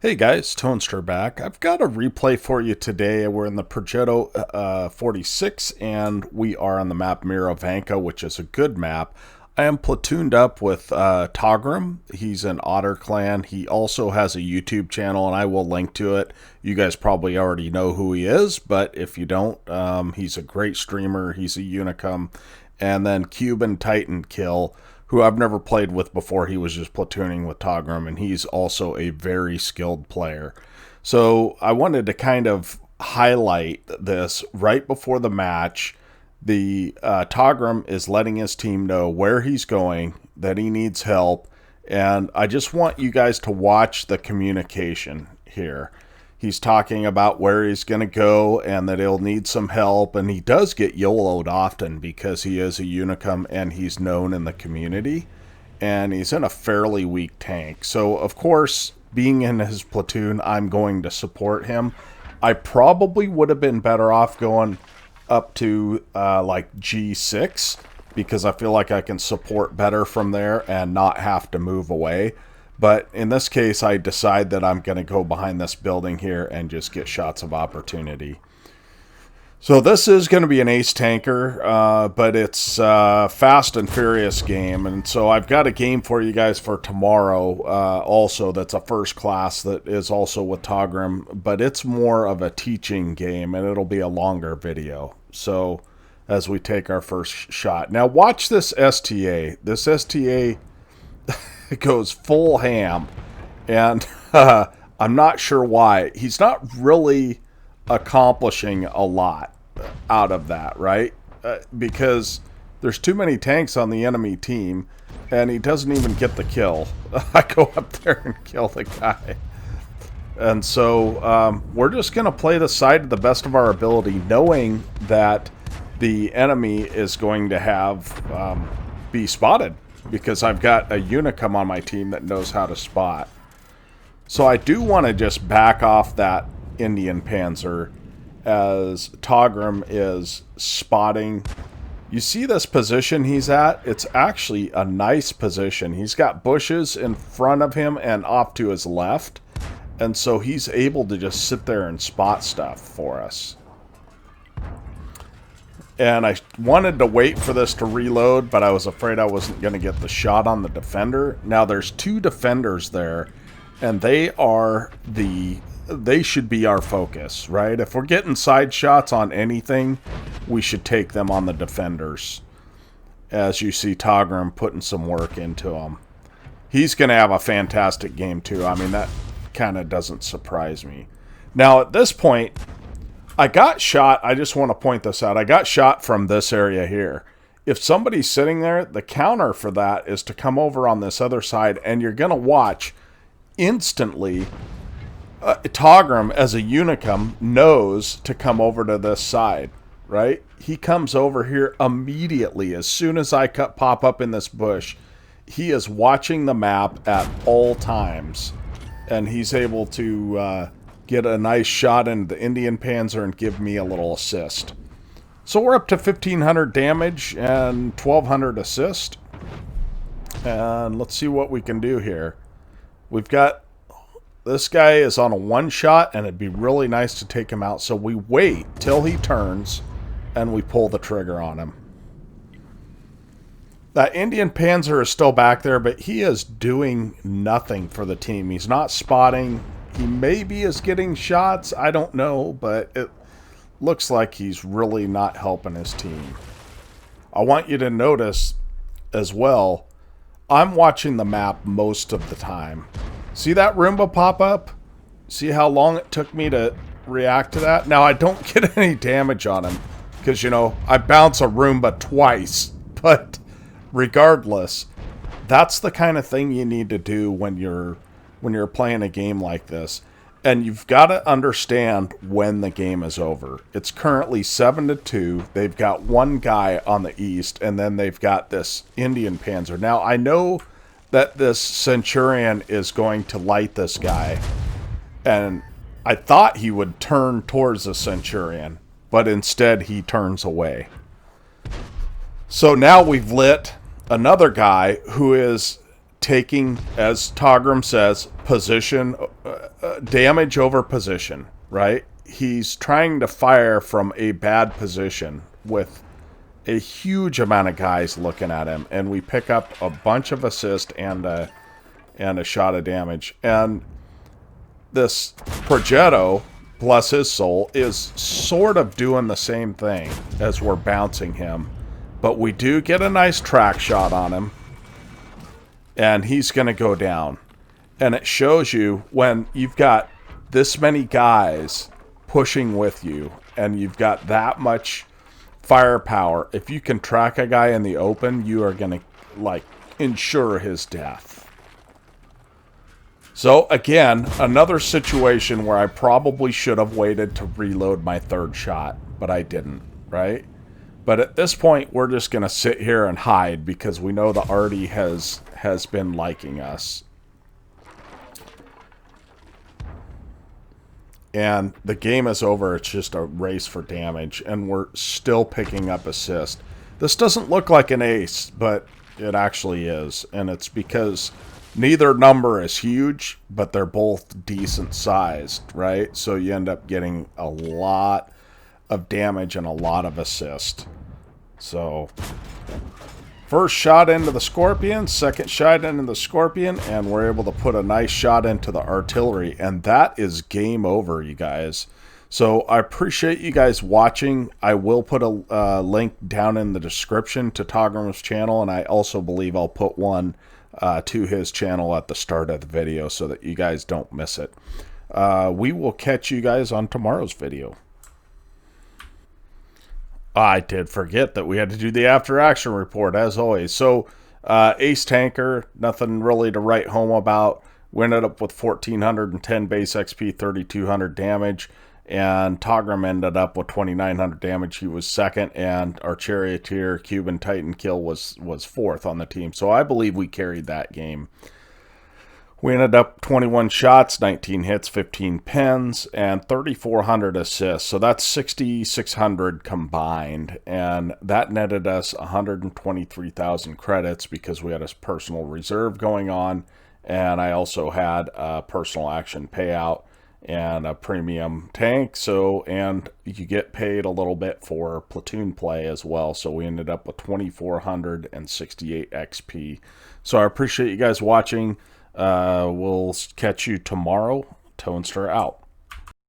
Hey guys, Toaster back. I've got a replay for you today. We're in the Progetto 46 and we are on the map Mirovanka, which is a good map. I am platooned up with Togrim. He's an Otter clan. He also has a YouTube channel and I will link to it. You guys probably already know who he is, but if you don't, he's a great streamer. He's a Unicum. And then Cuban Titan Kill, who I've never played with before. He was just platooning with Togram, and he's also a very skilled player. So I wanted to kind of highlight this right before the match. The Togram is letting his team know where he's going, that he needs help, and I just want you guys to watch the communication here. He's talking about where he's going to go and that he'll need some help. And he does get YOLO'd often because he is a Unicum and he's known in the community. And he's in a fairly weak tank. So, of course, being in his platoon, I'm going to support him. I probably would have been better off going up to like G6 because I feel like I can support better from there and not have to move away. But in this case, I decide that I'm going to go behind this building here and just get shots of opportunity. So this is going to be an Ace Tanker, but it's a fast and furious game. And so I've got a game for you guys for tomorrow also that's a first class that is also with Togrim. But it's more of a teaching game, and it'll be a longer video. So as we take our first shot. Now watch this STA. This STA... it goes full ham, and I'm not sure why. He's not really accomplishing a lot out of that, right? Because there's too many tanks on the enemy team, and he doesn't even get the kill. I go up there and kill the guy. And so we're just going to play the side to the best of our ability, knowing that the enemy is going to have be spotted, because I've got a Unicum on my team that knows how to spot. So I do want to just back off that Indian Panzer as Togrim is spotting. You see this position he's at? It's actually a nice position. He's got bushes in front of him and off to his left. And so he's able to just sit there and spot stuff for us. And I wanted to wait for this to reload, but I was afraid I wasn't going to get the shot on the defender. Now there's two defenders there, and they should be our focus, right? If we're getting side shots on anything, we should take them on the defenders. As you see Togrim putting some work into them. He's going to have a fantastic game too. I mean, that kind of doesn't surprise me. Now at this point, I got shot. I just want to point this out. I got shot from this area here. If somebody's sitting there, the counter for that is to come over on this other side, and you're going to watch instantly Togrim, as a Unicum, knows to come over to this side, right? He comes over here immediately. As soon as I pop up in this bush, he is watching the map at all times, and he's able to get a nice shot into the Indian Panzer and give me a little assist. So we're up to 1,500 damage and 1,200 assist. And let's see what we can do here. We've got... this guy is on a one-shot, and it'd be really nice to take him out. So we wait till he turns, and we pull the trigger on him. That Indian Panzer is still back there, but he is doing nothing for the team. He's not spotting. He maybe is getting shots. I don't know, but it looks like he's really not helping his team. I want you to notice as well, I'm watching the map most of the time. See that Roomba pop up? See how long it took me to react to that? Now, I don't get any damage on him because, you know, I bounce a Roomba twice. But regardless, that's the kind of thing you need to do when you're playing a game like this. And you've got to understand when the game is over. It's currently 7-2. They've got one guy on the east, and then they've got this Indian Panzer. Now, I know that this Centurion is going to light this guy, and I thought he would turn towards the Centurion, but instead he turns away. So now we've lit another guy who is taking, as Togram says, position, damage over position, right? He's trying to fire from a bad position with a huge amount of guys looking at him, and we pick up a bunch of assist and a shot of damage. And this Progetto, bless his soul, is sort of doing the same thing as we're bouncing him. But we do get a nice track shot on him, and he's going to go down. And it shows you when you've got this many guys pushing with you, and you've got that much firepower, if you can track a guy in the open, you are going to, like, ensure his death. So, again, another situation where I probably should have waited to reload my third shot, but I didn't, right? But at this point, we're just going to sit here and hide because we know the Artie has been liking us. And the game is over. It's just a race for damage, and we're still picking up assist. This doesn't look like an ace, but it actually is, and it's because neither number is huge, but they're both decent sized, right? So you end up getting a lot of damage and a lot of assist. So first shot into the Scorpion, second shot into the Scorpion, and we're able to put a nice shot into the artillery, and that is game over, you guys. So I appreciate you guys watching. I will put a link down in the description to Togram's channel, and I also believe I'll put one to his channel at the start of the video so that you guys don't miss it. We will catch you guys on tomorrow's video. I did forget that we had to do the after action report, as always. So, Ace Tanker, nothing really to write home about. We ended up with 1,410 base XP, 3,200 damage, and Togram ended up with 2,900 damage. He was second, and our Charioteer Cuban Titan kill was fourth on the team. So I believe we carried that game. We ended up 21 shots, 19 hits, 15 pins, and 3,400 assists. So that's 6,600 combined. And that netted us 123,000 credits because we had a personal reserve going on. And I also had a personal action payout and a premium tank. So, and you get paid a little bit for platoon play as well. So we ended up with 2,468 XP. So I appreciate you guys watching. We'll catch you tomorrow. Toaster out.